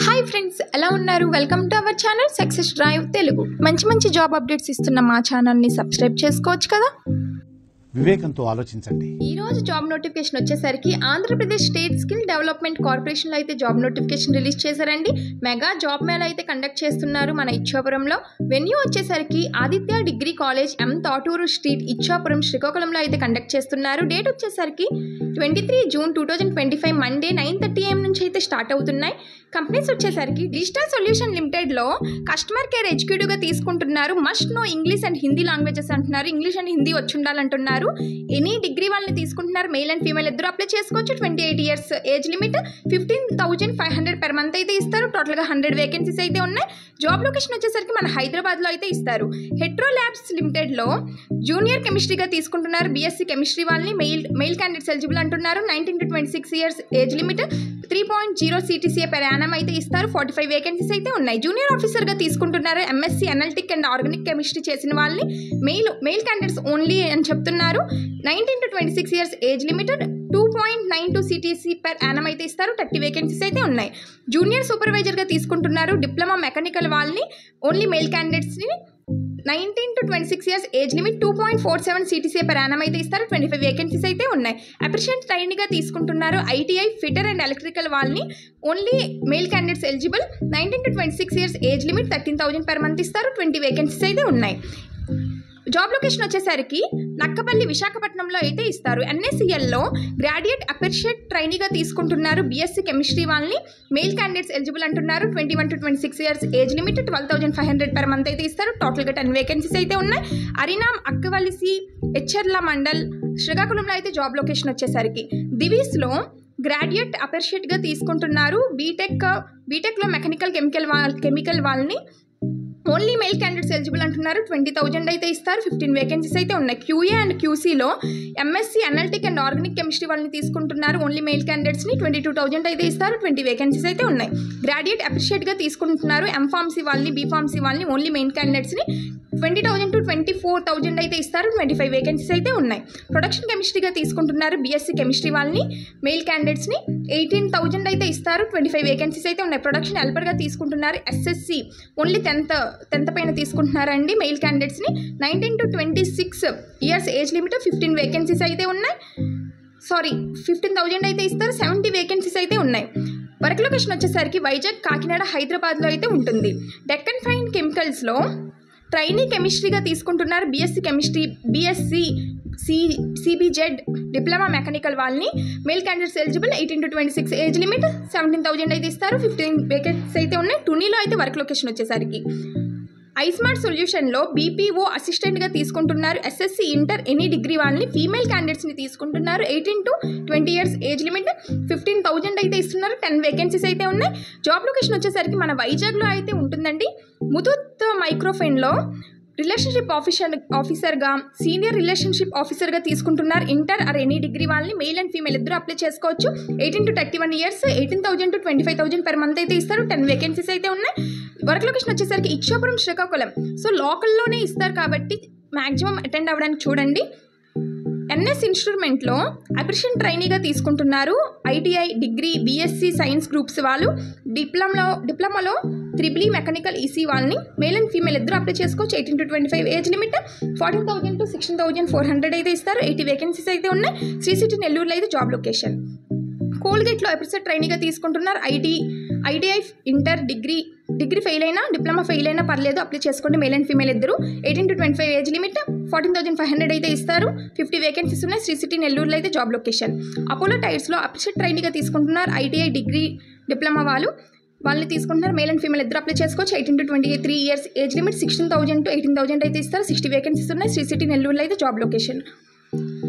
Hi friends, ఎలా ఉన్నారు? Welcome to our channel success drive Telugu. మంచి జాబ్ అప్డేట్స్ ఇస్తున్న మా ఛానల్ని సబ్స్క్రైబ్ చేసుకోవచ్చు కదా. వివేకంతో ఆలోచించండి. ఈ రోజు జాబ్ నోటిఫికేషన్ వచ్చేసరికి ఆంధ్రప్రదేశ్ స్టేట్ స్కిల్ డెవలప్మెంట్ కార్పొరేషన్లో అయితే జాబ్ నోటిఫికేషన్ రిలీజ్ చేశారండి. మెగా జాబ్ మేళా అయితే కండక్ట్ చేస్తున్నారు మన ఇచ్చాపురంలో. వెన్యూ వచ్చేసరికి ఆదిత్య డిగ్రీ కాలేజ్, ఎం తాటూరు స్ట్రీట్, ఇచ్చాపురం, శ్రీకాకుళంలో అయితే కండక్ట్ చేస్తున్నారు. డేట్ వచ్చేసరికి 23 జూన్ 2025 మండే 9:30 AM నుంచి అయితే స్టార్ట్ అవుతున్నాయి. కంపెనీస్ వచ్చేసరికి డిజిటల్ సొల్యూషన్ లిమిటెడ్లో కస్టమర్ కేర్ ఎగ్జిక్యూటివ్గా తీసుకుంటున్నారు. Must know English and Hindi languages అంటున్నారు. ఇంగ్లీష్ అండ్ హిందీ వచ్చి ఉండాలంటున్నారు. ఎనీ డిగ్రీ వాళ్ళని తీసుకుంటున్నారు. మేల్ అండ్ ఫీమేల్ ఇద్దరు అప్లై చేసుకోవచ్చు. 28 years age limit, 15,500 per month అయితే ఇస్తారు. టోటల్గా 100 వేకెన్సీస్ అయితే ఉన్నాయి. జాబ్ లొకేషన్ వచ్చేసరికి మన హైదరాబాద్లో అయితే ఇస్తారు. హెట్రో ల్యాబ్స్ లిమిటెడ్లో జూనియర్ కెమిస్ట్రీగా తీసుకుంటున్నారు. బీఎస్సీ కెమిస్ట్రీ వాళ్ళని మెయిల్ క్యాండిడేట్స్ ఎలిజిబుల్ అంటున్నారు. 19 to 26 years age limit, 3.0 CTCA per annum అయితే ఇస్తారు. 45 వేకెన్సీస్ అయితే ఉన్నాయి. జూనియర్ ఆఫీసర్గా తీసుకుంటున్నారు. MSc analytic and organic chemistry చేసిన వాళ్ళని మెయిల్ క్యాండిడేట్స్ ఓన్లీ అని చెప్తున్నారు. 19 to 26 years age limited, 2.92 CTC per annum అయితే ఇస్తారు. 30 వేకెన్సీస్ అయితే ఉన్నాయి. జూనియర్ సూపర్వైజర్గా తీసుకుంటున్నారు. డిప్లొమా మెకానికల్ వాళ్ళని ఓన్లీ మెయిల్ క్యాండిడేట్స్ని 19 to 26 years age limit, 2.47 CTCA per annum అయితే ఇస్తారు. 25 వేకెన్సీస్ అయితే ఉన్నాయి. అప్రెంటిస్ ట్రైనీగా తీసుకుంటున్నారు. ఐటీఐ ఫిటర్ అండ్ ఎలక్ట్రికల్ వాళ్ళని only male candidates eligible. 19 to 26 years age limit, 13,000 per month ఇస్తారు. 20 వేకెన్సీస్ అయితే ఉన్నాయి. జాబ్ లొకేషన్ వచ్చేసరికి నక్కపల్లి, విశాఖపట్నంలో అయితే ఇస్తారు. ఎన్ఎస్సిఎల్లో గ్రాడ్యుయేట్ అప్రెంటిస్ ట్రైనీగా తీసుకుంటున్నారు. బీఎస్సీ కెమిస్ట్రీ వాళ్ళని మెయిల్ క్యాండిడేట్స్ ఎలిజిబుల్ అంటున్నారు. 21 to 26 years age limit, 12,500 per month అయితే ఇస్తారు. టోటల్గా 10 వేకెన్సీస్ అయితే ఉన్నాయి. అరినామ్, అక్కవలిసి, హెచ్ఎర్ల మండల్, శ్రీకాకుళంలో అయితే జాబ్ లొకేషన్ వచ్చేసరికి దివీస్లో గ్రాడ్యుయేట్ అప్రెంటిస్గా తీసుకుంటున్నారు. బీటెక్లో మెకానికల్ కెమికల్ వాళ్ళని ఓన్లీ మెయిల్ క్యాండిడేట్స్ ఎలిజిబుల్ అంటున్నారు. 20,000 అయితే ఇస్తారు. 15 వేకెన్సీస్ అయితే ఉన్నాయి. క్యూఏ అండ్ క్యూసీలో MSc analytic and organic chemistry వాళ్ళని తీసుకుంటున్నారు. ఓన్లీ మెయిల్ క్యాండిడేట్స్ని 22,000 అయితే ఇస్తారు. 20 వేకెన్సీస్ అయితే ఉన్నాయి. గ్రాడ్యుయేట్ అప్రిషియేట్గా తీసుకుంటున్నారు. ఎంఫార్మసీ వాళ్ళని, బీఫార్మసీ వాళ్ళని ఓన్లీ మెయిల్ క్యాండిడేట్స్ని 20,000 to 24,000 అయితే ఇస్తారు. 25 వేకెన్సీస్ అయితే ఉన్నాయి. ప్రొడక్షన్ కెమిస్ట్రీగా తీసుకుంటున్నారు. బీఎస్సీ కెమిస్ట్రీ వాళ్ళని మెయిల్ క్యాండిడేట్స్ని 18,000 అయితే ఇస్తారు. 25 వేకెన్సీస్ అయితే ఉన్నాయి. ప్రొడక్షన్ హెల్పర్గా తీసుకుంటున్నారు. ఎస్ఎస్సి ఓన్లీ 10th పైన తీసుకుంటున్నారండి మెయిల్ క్యాండిడేట్స్ని. 19 to 26 years age limit, 15 vacancies అయితే ఉన్నాయి. 15,000 అయితే ఇస్తారు. 70 వేకెన్సీస్ అయితే ఉన్నాయి. వర్క్ లొకేషన్ వచ్చేసరికి వైజాగ్, కాకినాడ, హైదరాబాద్లో అయితే ఉంటుంది. డెక్కన్ ఫైన్ కెమికల్స్లో ట్రైనీ కెమిస్ట్రీగా తీసుకుంటున్నారు. BSc chemistry, BSc CBZ, diploma mechanical వాళ్ళని male candidates eligible. 18 to 26 age limit, 17,000 అయితే ఇస్తారు. 15 వేకెన్సీస్ అయితే ఉన్నాయి. టునీలో అయితే వర్క్ లొకేషన్ వచ్చేసరికి ఐస్మార్ట్ సొల్యూషన్లో బీపీఓ అసిస్టెంట్గా తీసుకుంటున్నారు. ఎస్ఎస్సి, ఇంటర్, ఎనీ డిగ్రీ వాళ్ళని ఫీమేల్ క్యాండిడేట్స్ని తీసుకుంటున్నారు. 18 to 20 years ఏజ్ లిమిట్, 15,000 అయితే ఇస్తున్నారు. 10 వేకెన్సీస్ అయితే ఉన్నాయి. జాబ్ లొకేషన్ వచ్చేసరికి మన వైజాగ్లో అయితే ఉంటుందండి. ముతూట్ మైక్రోఫైన్లో రిలేషన్షిప్ ఆఫీసర్గా, సీనియర్ రిలేషన్షిప్ ఆఫీసర్గా తీసుకుంటున్నారు. ఇంటర్ ఆర్ ఎనీ డిగ్రీ వాళ్ళని మెయిల్ అండ్ ఫీమేల్ ఇద్దరు అప్లై చేసుకోవచ్చు. 18 to 31 years, 18,000 to 25,000 per month అయితే ఇస్తారు. 10 వేకెన్సీస్ అయితే ఉన్నాయి. వర్క్ లొకేషన్ వచ్చేసరికి ఇచ్చాపురం, శ్రీకాకుళం. సో లోకల్లోనే ఇస్తారు కాబట్టి మ్యాక్సిమం అటెండ్ అవ్వడానికి చూడండి. ఎన్ఎస్ ఇన్స్ట్రుమెంట్లో అప్రెంటిస్ ట్రైనీగా తీసుకుంటున్నారు. ITI, degree, BSc science groups వాళ్ళు, డిప్లొమాలో త్రిబుల్ మెకానికల్ ఈసీ వాళ్ళని మేల్ అండ్ ఫీమేల్ ఇద్దరు అప్లై చేసుకోవచ్చు. 18 to 25 ఏజ్ లిమిట్, 14,000 to 16,400 అయితే ఇస్తారు. 80 వేకెన్సీస్ అయితే ఉన్నాయి. శ్రీ సిటీ, నెల్లూరులో అయితే జాబ్ లొకేషన్. కోల్గేట్లో అప్రెంటిస్ ట్రైనీగా తీసుకుంటున్నారు. ఐటీఐ, ఇంటర్, డిగ్రీ ఫెయిల్ అయినా, డిప్లొమా ఫెయిల్ అయినా పర్లేదు, అప్లై చేసుకోండి. మేల్ అండ్ ఫీమేల్ ఇద్దరు. 18 to 25 ఏజ్ లిమిట్, 14,500 అయితే ఇస్తారు. 50 వేకెన్సీస్ ఉన్నాయి. శ్రీ సిటీ, నెల్లూరులో అయితే జాబ్ లొకేషన్. అపోలో టైర్స్లో అప్రెంటిస్ ట్రైనీగా తీసుకుంటున్నారు. ఐటీఐ, డిగ్రీ, డిప్లొమా వాళ్ళని తీసుకుంటున్నారు. మేల్ అండ్ ఫీమేల్ ఇద్దరు అప్లై చేసుకోవచ్చు. 18 to 23 years age limit, 16,000 to 18,000 అయితే ఇస్తారు. 60 వేకెన్సీస్ ఉన్నాయి. శ్రీ సిటీ, నెల్లూరులో అయితే జాబ్ లొకేషన్.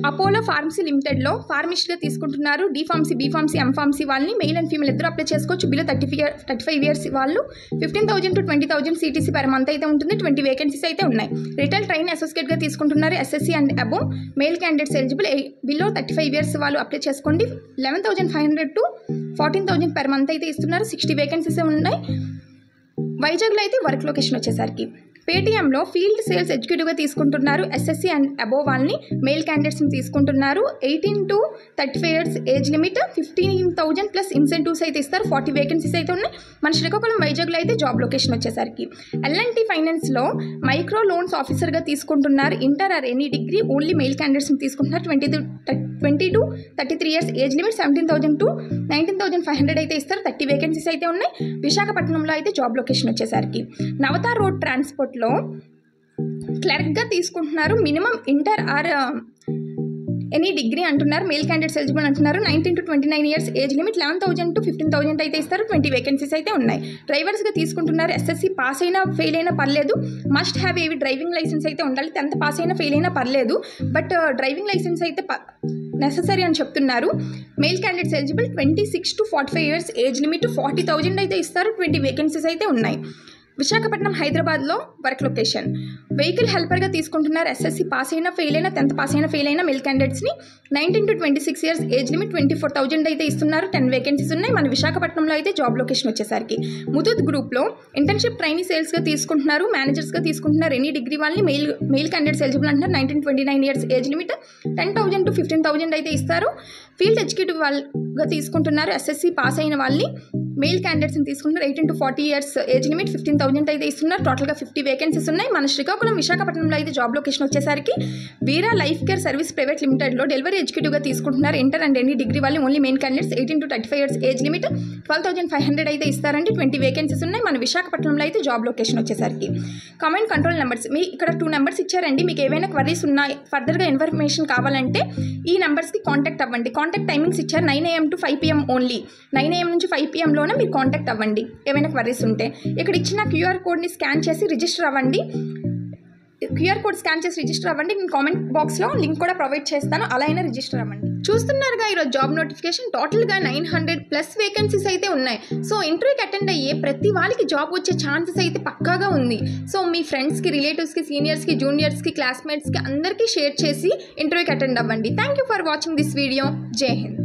అపోలో ఫార్మసీ లిమిటెడ్లో ఫార్మిస్ట్గా తీసుకుంటున్నారు. డిఫార్మసీ, బీఫార్మసీ, ఎంఫార్మసీ వాళ్ళని మెయిల్ అండ్ ఫీమేల్ ఇద్దరు అప్లై చేసుకోవచ్చు. బిలో 35 years వాళ్ళు 15,000 to 20,000 CTC per month అయితే ఉంటుంది. 20 వేకెన్సీస్ అయితే ఉన్నాయి. రిటైల్ ట్రైన్ అసోసియేట్గా తీసుకుంటున్నారు. SSC and above male candidates eligible. Below 35 years వాళ్ళు అప్లై చేసుకోండి. 11,500 to 14,000 per month అయితే ఇస్తున్నారు. 60 వేకెన్సీస్ ఉన్నాయి. వైజాగ్లో అయితే వర్క్ లొకేషన్ వచ్చేసరికి పేటీఎంలో ఫీల్డ్ సేల్స్ ఎగ్జిక్యూటివ్గా తీసుకుంటున్నారు. ఎస్ఎస్సి అండ్ అబోవ్ వాళ్ళని మెయిల్ క్యాండిడేట్స్ని తీసుకుంటున్నారు. 18 to 35 years age limit, 15,000 plus incentives అయితే ఇస్తారు. 40 వేకెన్సీస్ అయితే ఉన్నాయి. మన శ్రీకాకుళం వైజాగ్లో అయితే జాబ్ లొకేషన్ వచ్చేసరికి L&T ఫైనాన్స్లో మైక్రో లోన్స్ ఆఫీసర్గా తీసుకుంటున్నారు. Inter or any degree, only male క్యాండిడేట్స్ని తీసుకుంటున్నారు. 20 to 33 years age limit, 17,000 to 19,500 అయితే ఇస్తారు. 30 వేకెన్సీస్ అయితే ఉన్నాయి. విశాఖపట్నంలో అయితే జాబ్ లొకేషన్ వచ్చేసరికి నవతార్ రోడ్ ట్రాన్స్పోర్ట్లో క్లర్క్గా తీసుకుంటున్నారు. Minimum inter or any degree అంటున్నారు. మెయిల్ క్యాండిడేట్స్ ఎలిజిబుల్ అంటున్నారు. 19 to 29 years age limit, 11,000 to 15,000 అయితే ఇస్తారు. 20 వేకెన్సీస్ అయితే ఉన్నాయి. డ్రైవర్స్గా తీసుకుంటున్నారు. ఎస్ఎస్సి పాస్ అయినా ఫెయిల్ అయినా పర్లేదు. మస్ట్ హ్యావ్ ఏవి డ్రైవింగ్ లైసెన్స్ అయితే ఉండాలి. 10th పాస్ అయినా ఫెయిల్ అయినా పర్లేదు, బట్ డ్రైవింగ్ లైసెన్స్ అయితే నెససరీ అని చెప్తున్నారు. Mail candidates eligible, 26 to 45 years age limit, 40,000 అయితే ఇస్తారు. 20 వేకెన్సీస్ అయితే ఉన్నాయి. విశాఖపట్నం హైదరాబాద్లో వర్క్ లొకేషన్ వెహికల్ హెల్పర్గా తీసుకుంటున్నారు. ఎస్ఎస్సి పాస్ అయినా ఫెయిల్ అయినా, 10th పాస్ అయినా ఫెయిల్ అయినా మెయిల్ క్యాండిడేట్స్ని 19 to 26 years ఏజ్ లిమిట్, 24,000 అయితే ఇస్తున్నారు. 10 వేకెన్సీస్ ఉన్నాయి. మన విశాఖపట్నంలో అయితే జాబ్ లొకేషన్ వచ్చేసరికి ముతూట్ గ్రూప్లో ఇంటర్న్షిప్ ట్రైనీ సేల్స్గా తీసుకుంటున్నారు. మేనేజర్స్గా తీసుకుంటున్నారు. ఎనీ డిగ్రీ వాళ్ళని మెయిల్ క్యాండిడేట్స్ ఎలిజిబుల్ అంటున్నారు. 19 to 29 years age limit, 10,000 to 15,000 అయితే ఇస్తారు. ఫీల్డ్ ఎగ్జిక్యూటివ్ వాళ్ళగా తీసుకుంటున్నారు. ఎస్ఎస్సి పాస్ అయిన వాళ్ళని మెయిల్ క్యాండిడేట్స్ని తీసుకుంటున్నారు. 18 to 40 years ఏజ్ లిమిట్, 15,000 అయితే ఇస్తున్నారు. టోటల్గా 50 వేకెన్సీస్ ఉన్నాయి. మన శ్రీకాకుళం విశాఖపట్నంలో అయితే జాబ్ లొకేషన్ వచ్చేసరికి Veera life care service private లిమిటెడ్లో డెలివరీ ఎగ్జిక్యూటివ్గా తీసుకుంటున్నారు. ఇంటర్ అండ్ ఎనీ డిగ్రీ వాళ్ళని only main candidates, 18 to 35 years age limit, 12,500 అయితే ఇస్తారండి. 20 వేకెన్సీస్ ఉన్నాయి. మన విశాఖపట్నంలో అయితే జాబ్ లొకేషన్ వచ్చేసరికి కమాండ్ కంట్రోల్ నెంబర్స్, మీ ఇక్కడ 2 నెంబర్స్ ఇచ్చారండి. మీకు ఏవైనా క్వరీస్ ఉన్నాయి, ఫర్దర్గా ఇన్ఫర్మేషన్ కావాలంటే ఈ నెంబర్స్కి కాంటాక్ట్ అవ్వండి. కాంటాక్ట్ టైమింగ్స్ ఇచ్చారు. 9 AM to 5 PM only. 9 AM నుంచి 5 PM మీరు కాంటాక్ట్ అవ్వండి ఏమైనా క్వరీస్ ఉంటే. ఇక్కడ ఇచ్చిన QR కోడ్ని స్కాన్ చేసి రిజిస్టర్ అవ్వండి. QR కోడ్ స్కాన్ చేసి రిజిస్టర్ అవ్వండి. నేను కామెంట్ బాక్స్లో లింక్ కూడా ప్రొవైడ్ చేస్తాను, అలా అయినా రిజిస్టర్ అవ్వండి. చూస్తున్నారుగా ఈరోజు జాబ్ నోటిఫికేషన్. టోటల్గా 900+ వేకెన్సీస్ అయితే ఉన్నాయి. సో ఇంటర్వ్యూకి అటెండ్ అయ్యే ప్రతి వాళ్ళకి జాబ్ వచ్చే ఛాన్సెస్ అయితే పక్కాగా ఉంది. సో మీ ఫ్రెండ్స్కి, రిలేటివ్స్కి, సీనియర్స్కి, జూనియర్స్కి, క్లాస్మేట్స్కి అందరికీ షేర్ చేసి ఇంటర్వ్యూకి అటెండ్ అవ్వండి. Thank you for watching this video. జై హింద్.